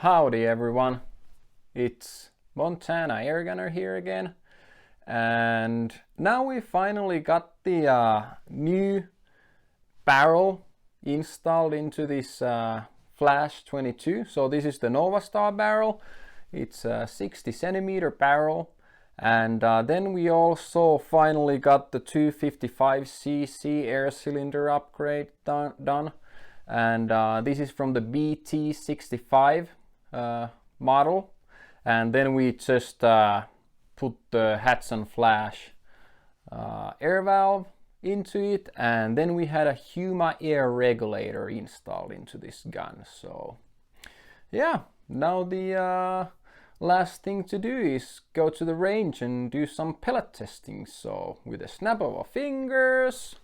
Howdy everyone, it's Montana Air Gunner here again, and now we finally got the new barrel installed into this Flash 22. So this is the NovaStar barrel. It's a 60 centimeter barrel, and then we also finally got the 255cc air cylinder upgrade done. And this is from the BT65 model, and then we just put the Hatsan Flash air valve into it, and then we had a Huma-Air regulator installed into this gun. So yeah, now the last thing to do is go to the range and do some pellet testing. So with a snap of our fingers.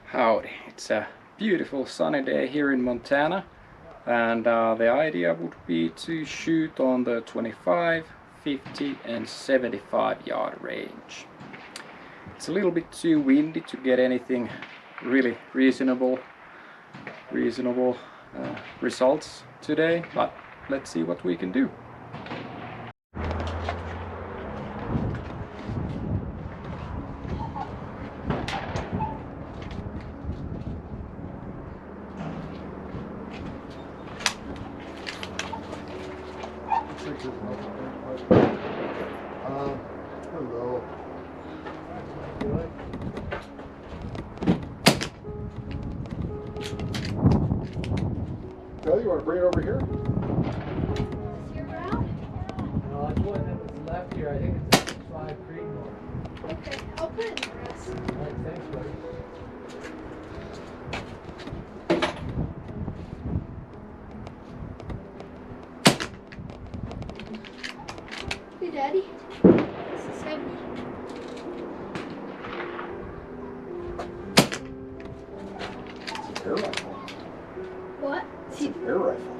Howdy, it's a beautiful sunny day here in Montana, and the idea would be to shoot on the 25, 50 and 75 yard range. It's a little bit too windy to get anything really reasonable results today, but let's see what we can do. Hello. Bill, you want to bring it over here? Is your ground? No, it's one that was left here. I think it's a 5 Creedmoor. Okay, I'll put it in the rest. Alright, thanks, buddy. Hey, Daddy. This is heavy. It's an air rifle. What? It's an air rifle.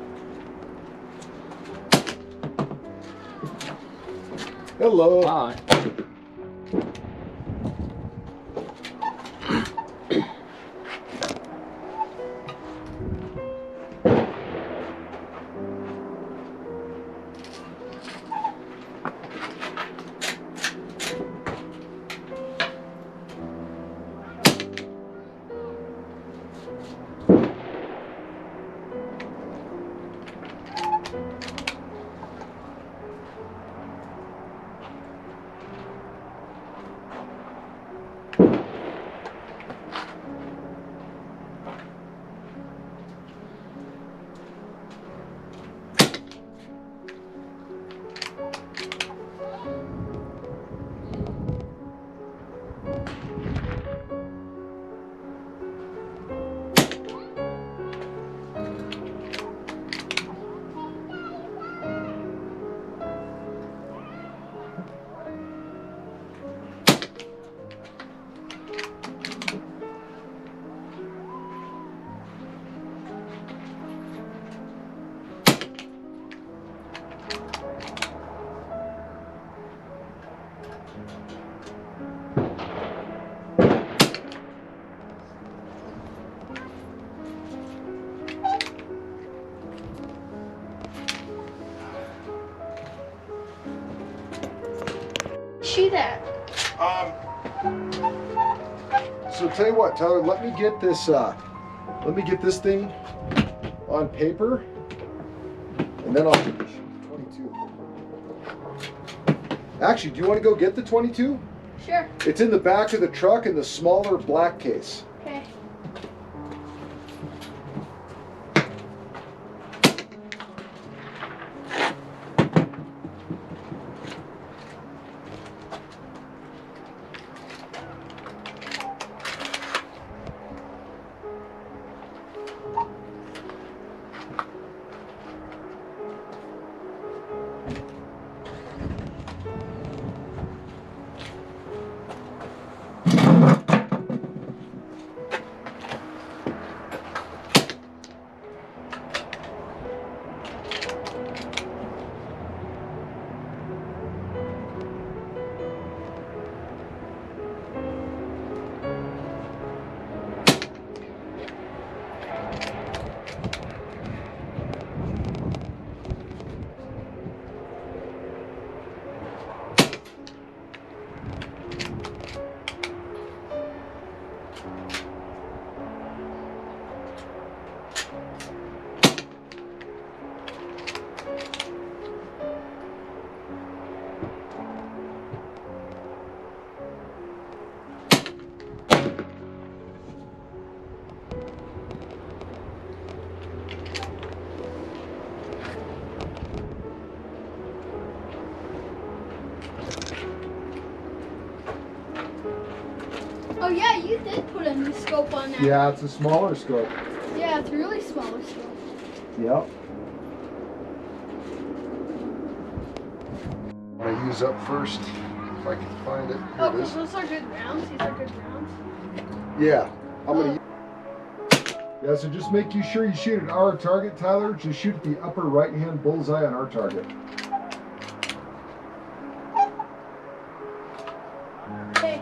Hello. Hi. Shoot at. So tell you what, Tyler, let me get this thing on paper, and then I'll shoot the 22. Actually, do you want to go get the 22? Sure. It's in the back of the truck in the smaller black case. Okay. Oh yeah, you did put a new scope on that. Yeah, it's a smaller scope. Yeah, it's a really smaller scope. Yep. What I use up first, if I can find it. Here Oh, it because is. those are good rounds. These are good rounds. Yeah, I'm gonna. Yeah, so just make sure you shoot at our target, Tyler. Just shoot at the upper right-hand bullseye on our target. Okay.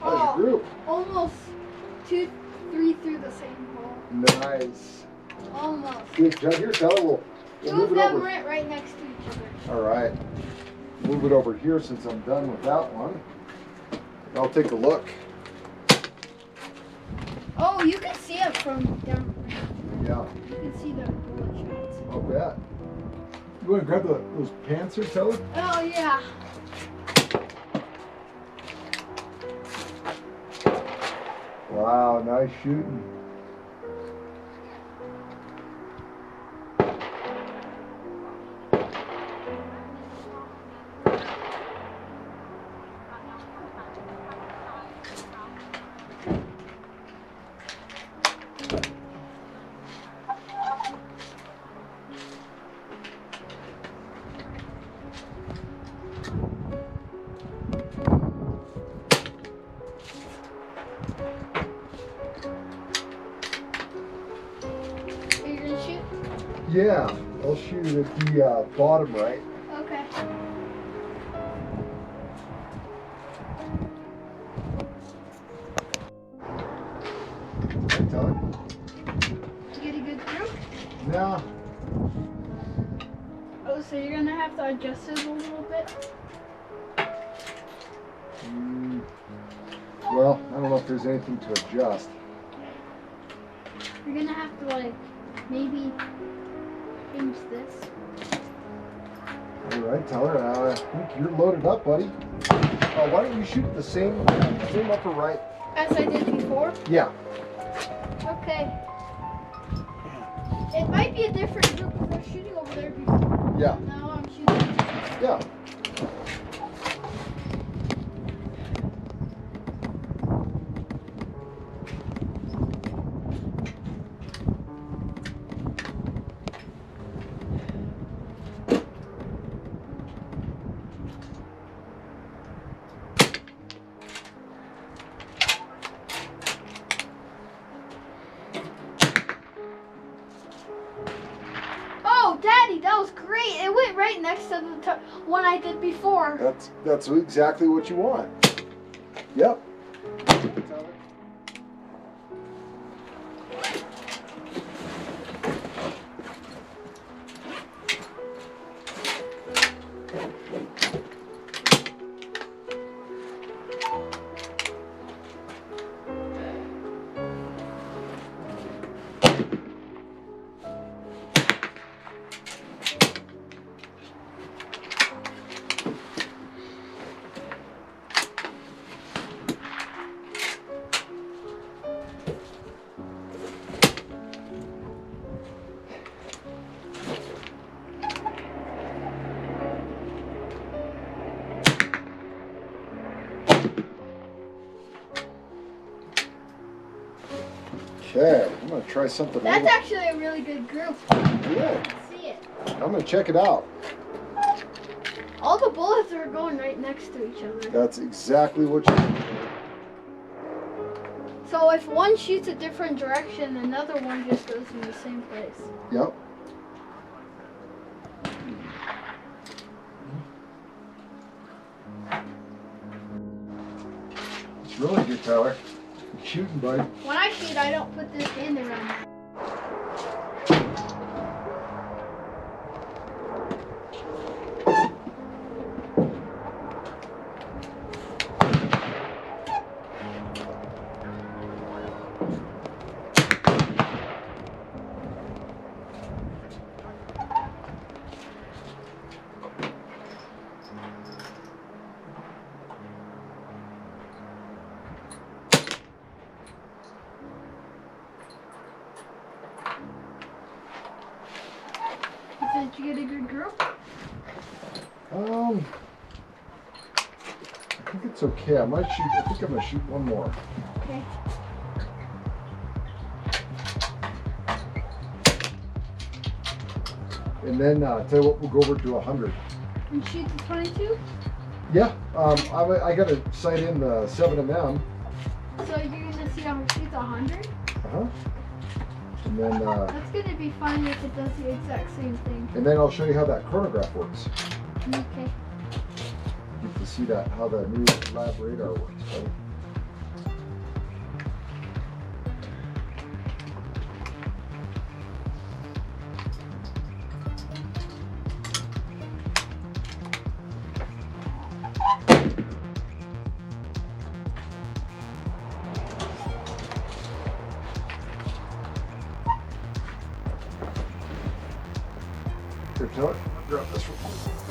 How's your group? Almost 2, 3 through the same hole. Nice. Almost. Good job. Here, Tyler, we'll Two move of it them over. went right next to each other. All right. Move it over here since I'm done with that one. I'll take a look. Oh, you can see it from down there. Yeah, You can see the bullet shots. I'll bet. You want to grab those pants here, Tyler? Oh, yeah. Wow, nice shooting. Are you gonna shoot? Yeah, I'll shoot it at the bottom right. Okay. Right, Tyler? You get a good through? Yeah. Oh, so you're gonna have to adjust it a little bit? Well, I don't know if there's anything to adjust. You're gonna have to, like, maybe change this. All right, Tyler, I think you're loaded up, buddy. Why don't you shoot at the same upper right? As I did before? Yeah. Okay. It might be a different group if they're shooting over there before. Yeah. Now I'm shooting. Yeah. Oh, Daddy, that was great. It went right next to the one I did before. That's exactly what you want. Yep. Okay, I'm gonna try something. That's actually a really good group. Yeah, See it. I'm gonna check it out. All the bullets are going right next to each other. That's exactly what you. So if one shoots a different direction, another one just goes in the same place. Yep. It's really good, Tyler. Good shooting, bud. When I shoot, I don't put this hand around it. Did you get a good group? I think it's okay. I think I'm gonna shoot one more. Okay. And then tell you what, we'll go over to 100. And shoot the 22? Yeah. I gotta sight in the 7mm. So you're gonna see how it shoots 100? Uh-huh. And then That's gonna be fun if it does the exact same thing. and then I'll show you how that chronograph works. Okay. You can see that how the new lab radar works, buddy. Here, Taylor, grab this one.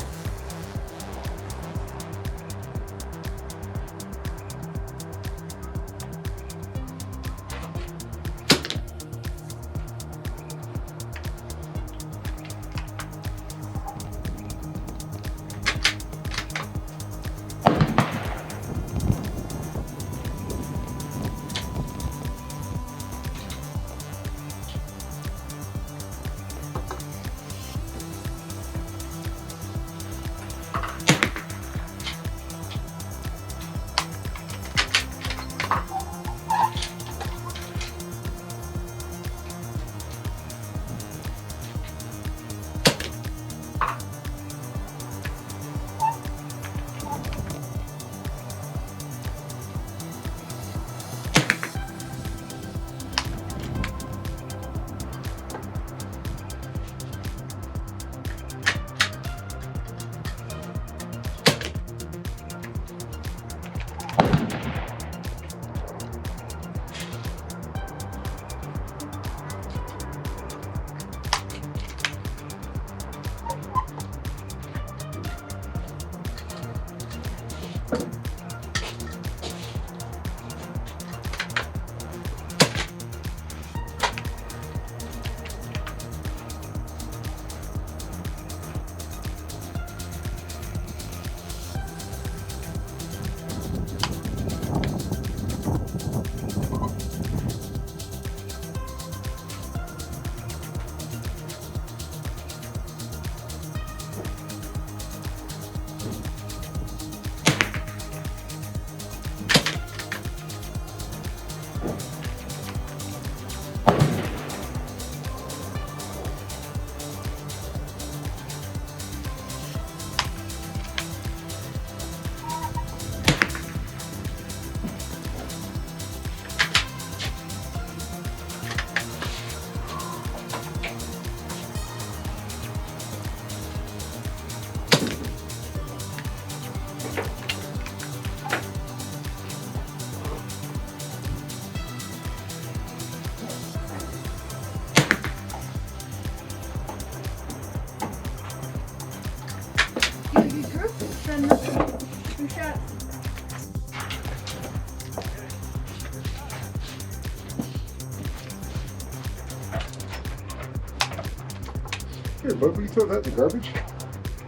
Here, bud, will you throw that in the garbage?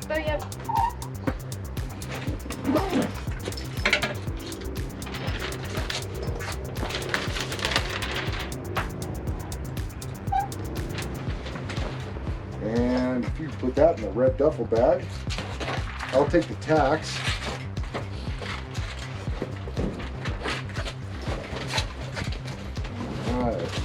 Oh, yep. put that in the red duffel bag. I'll take the tacks. Alright.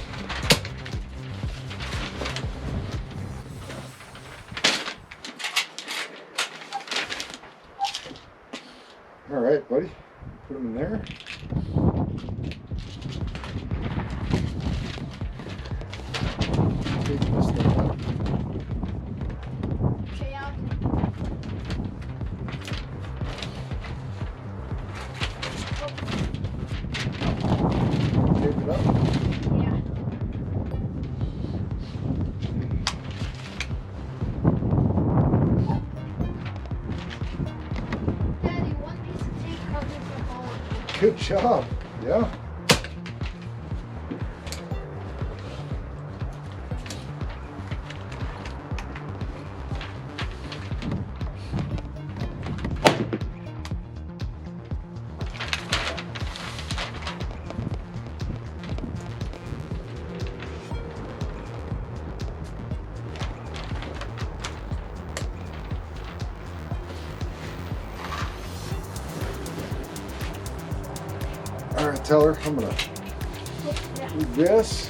Alright, buddy. Put them in there. Take this thing up. Okay, out. Tape it up. Yeah. Daddy, one piece of tape covers the hole. Good job. Yeah. All right, Teller, I'm gonna Yeah. do this.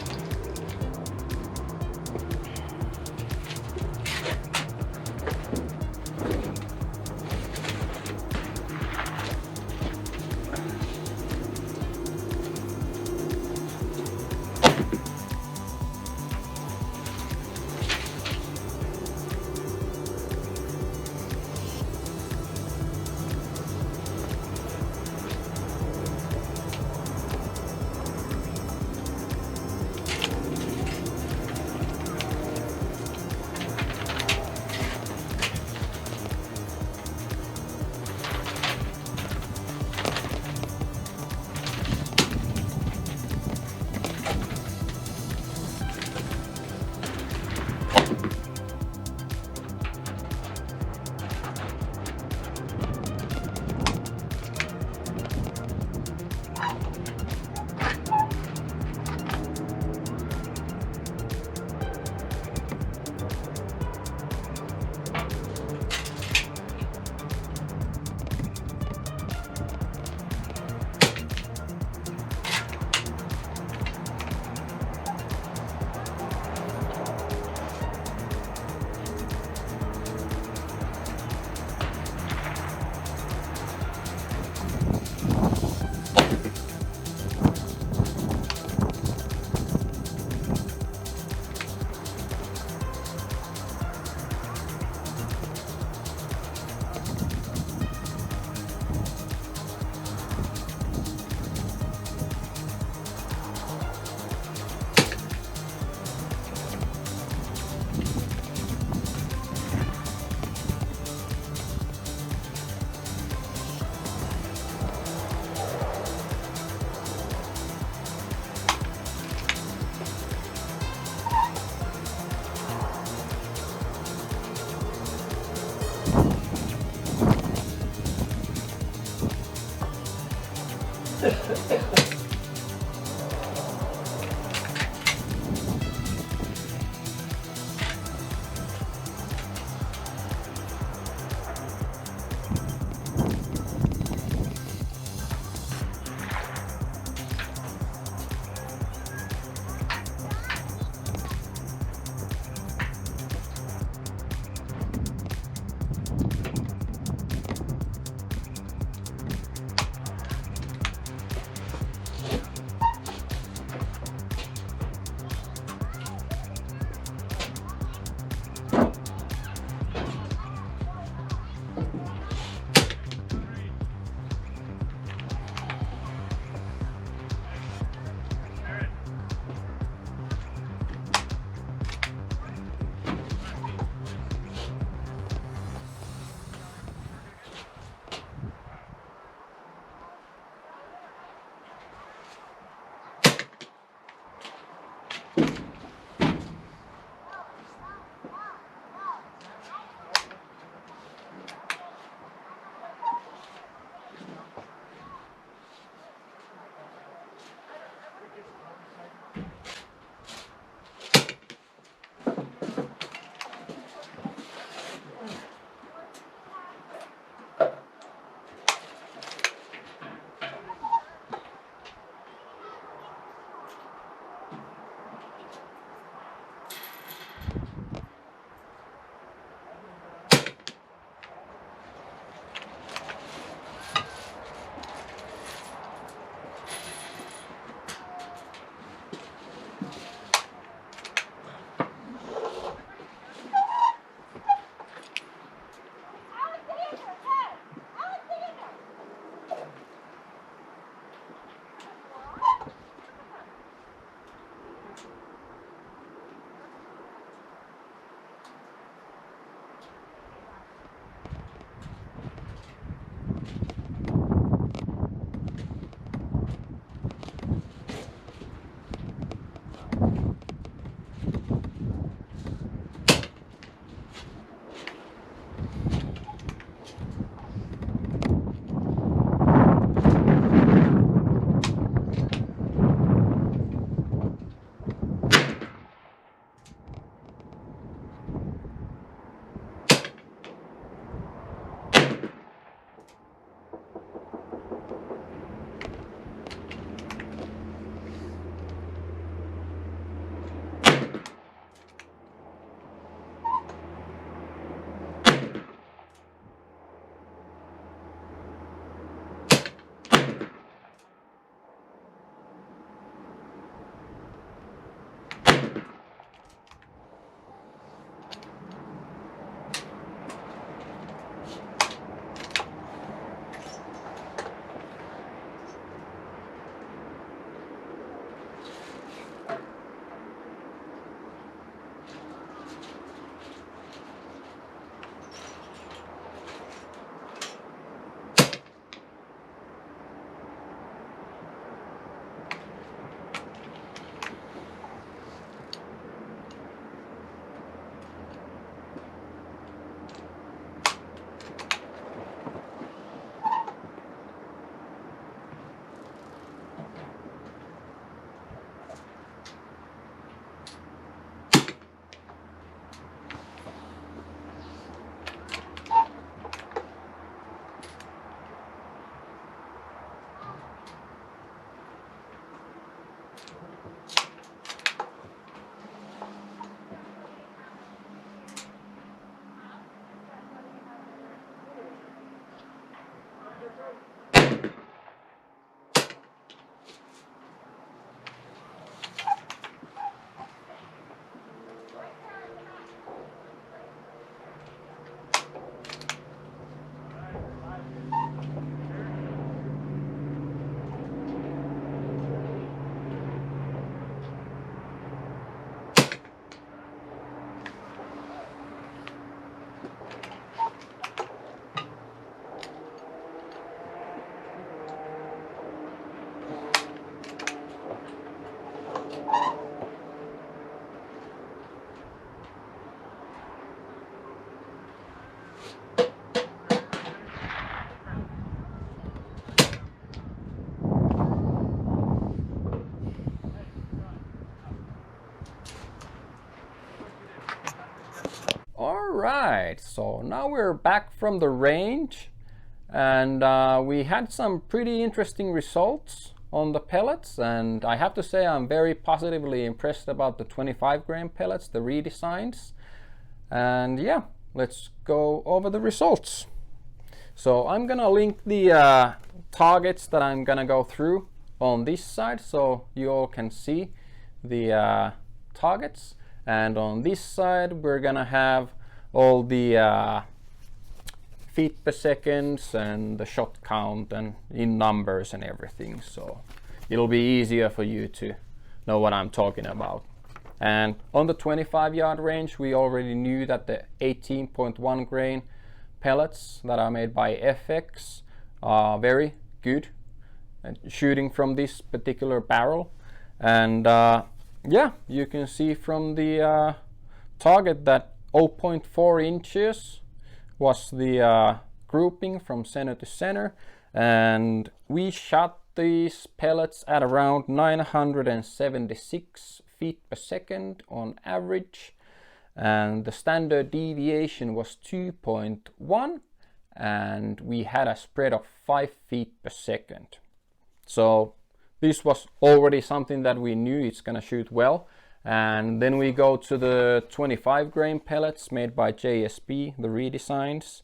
So now we're back from the range, and we had some pretty interesting results on the pellets, and I have to say I'm very positively impressed about the 25 grain pellets, the redesigns. And yeah, let's go over the results. So I'm gonna link the targets that I'm gonna go through on this side so you all can see the targets, and on this side we're gonna have all the feet per seconds and the shot count and in numbers and everything, so it'll be easier for you to know what I'm talking about. And on the 25-yard range, we already knew that the 18.1 grain pellets that are made by FX are very good at shooting from this particular barrel. And yeah, you can see from the target that 0.4 inches was the grouping from center to center, and we shot these pellets at around 976 feet per second on average, and the standard deviation was 2.1, and we had a spread of 5 feet per second. So this was already something that we knew it's gonna shoot well. And then we go to the 25 grain pellets made by JSB, the redesigns,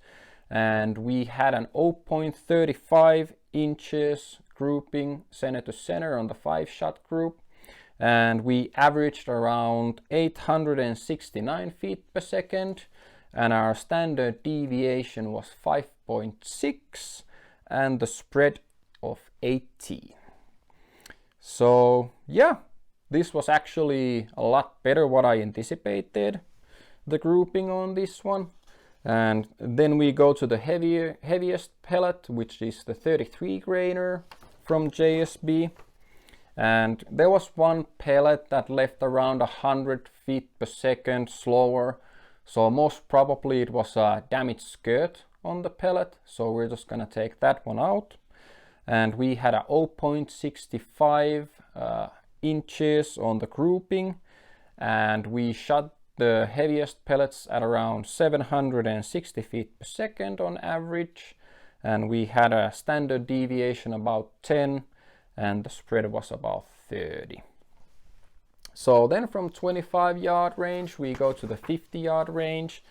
and we had an 0.35 inches grouping center to center on the 5-shot group, and we averaged around 869 feet per second, and our standard deviation was 5.6 and the spread of 80. So yeah, this was actually a lot better what I anticipated, the grouping on this one. And then we go to the heaviest pellet, which is the 33 grainer from JSB. And there was one pellet that left around 100 feet per second slower. So most probably it was a damaged skirt on the pellet. So we're just gonna take that one out. And we had a 0.65 inches on the grouping, and we shot the heaviest pellets at around 760 feet per second on average, and we had a standard deviation about 10 and the spread was about 30. So then from 25-yard range we go to the 50-yard range,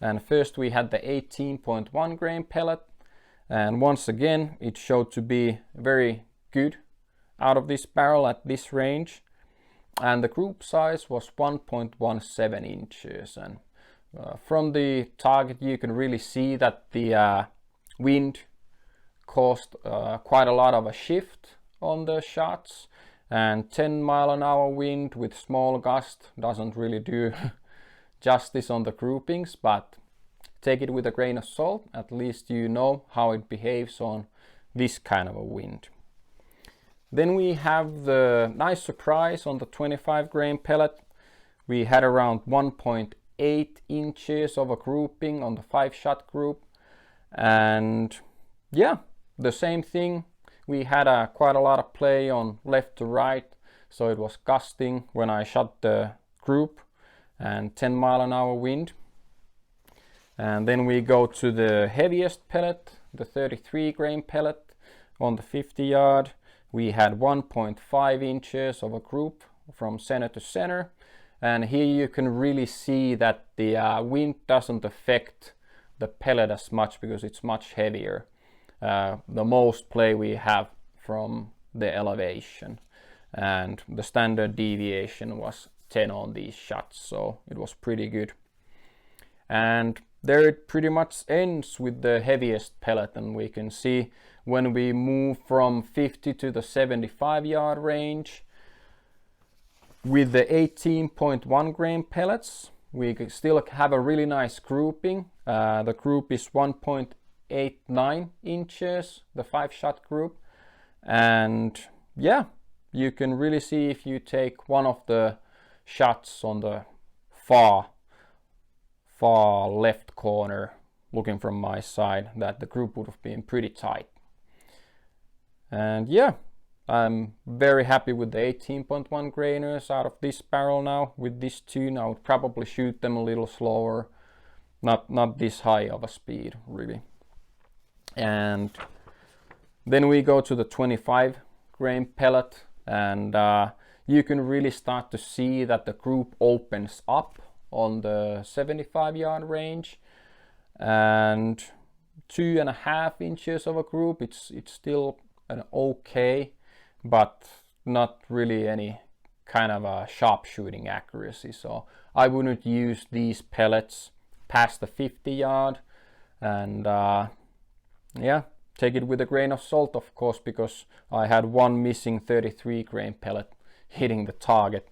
and first we had the 18.1 grain pellet, and once again it showed to be very good out of this barrel at this range, and the group size was 1.17 inches, and from the target you can really see that the wind caused quite a lot of a shift on the shots, and 10-mile-an-hour wind with small gust doesn't really do justice on the groupings, but take it with a grain of salt, at least you know how it behaves on this kind of a wind. Then we have the nice surprise on the 25 grain pellet. We had around 1.8 inches of a grouping on the 5-shot group, and yeah, the same thing. We had quite a lot of play on left to right, so it was gusting when I shot the group, and 10-mile-an-hour wind. And then we go to the heaviest pellet, the 33 grain pellet on the 50-yard. We had 1.5 inches of a group from center to center, and here you can really see that the wind doesn't affect the pellet as much because it's much heavier. The most play we have from the elevation, and the standard deviation was 10 on these shots, so it was pretty good. And there it pretty much ends with the heaviest pellet, and we can see when we move from 50 to the 75-yard range with the 18.1 grain pellets, we still have a really nice grouping. The group is 1.89 inches, the 5-shot group, and yeah, you can really see if you take one of the shots on the far left corner looking from my side that the group would have been pretty tight. And yeah, I'm very happy with the 18.1 grainers out of this barrel now. With this tune I would probably shoot them a little slower, not this high of a speed really. And then we go to the 25 grain pellet, and you can really start to see that the group opens up on the 75 yard range, and 2.5 inches of a group, it's still an okay, but not really any kind of a sharpshooting accuracy. So I wouldn't use these pellets past the 50 yard, and yeah, take it with a grain of salt, of course, because I had one missing 33 grain pellet hitting the target.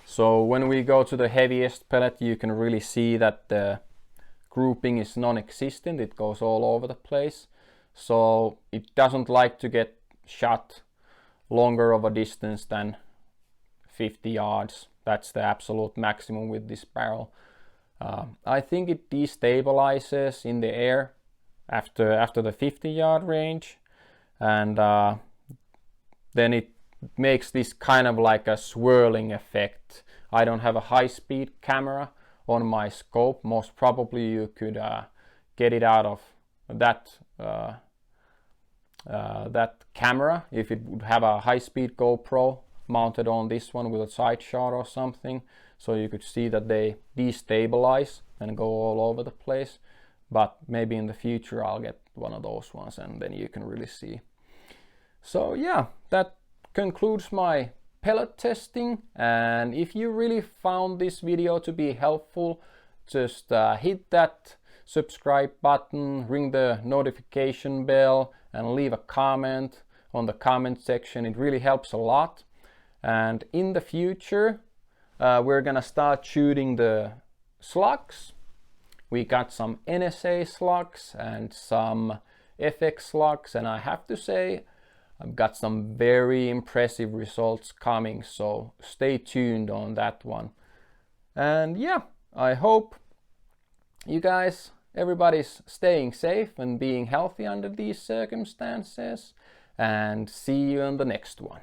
So when we go to the heaviest pellet, you can really see that the grouping is non-existent. It goes all over the place. So it doesn't like to get shot longer of a distance than 50 yards. That's the absolute maximum with this barrel. I think it destabilizes in the air after the 50 yard range, and then it makes this kind of like a swirling effect. I don't have a high-speed camera on my scope. Most probably you could get it out of that that camera if it would have a high-speed GoPro mounted on this one with a side shot or something, so you could see that they destabilize and go all over the place. But maybe in the future I'll get one of those ones, and then you can really see. So yeah, that concludes my pellet testing, and if you really found this video to be helpful, just hit that subscribe button, ring the notification bell, and leave a comment on the comment section. It really helps a lot. And in the future we're gonna start shooting the slugs. We got some NSA slugs and some FX slugs, and I have to say I've got some very impressive results coming, so stay tuned on that one. And yeah, I hope you guys, everybody's staying safe and being healthy under these circumstances, and see you on the next one.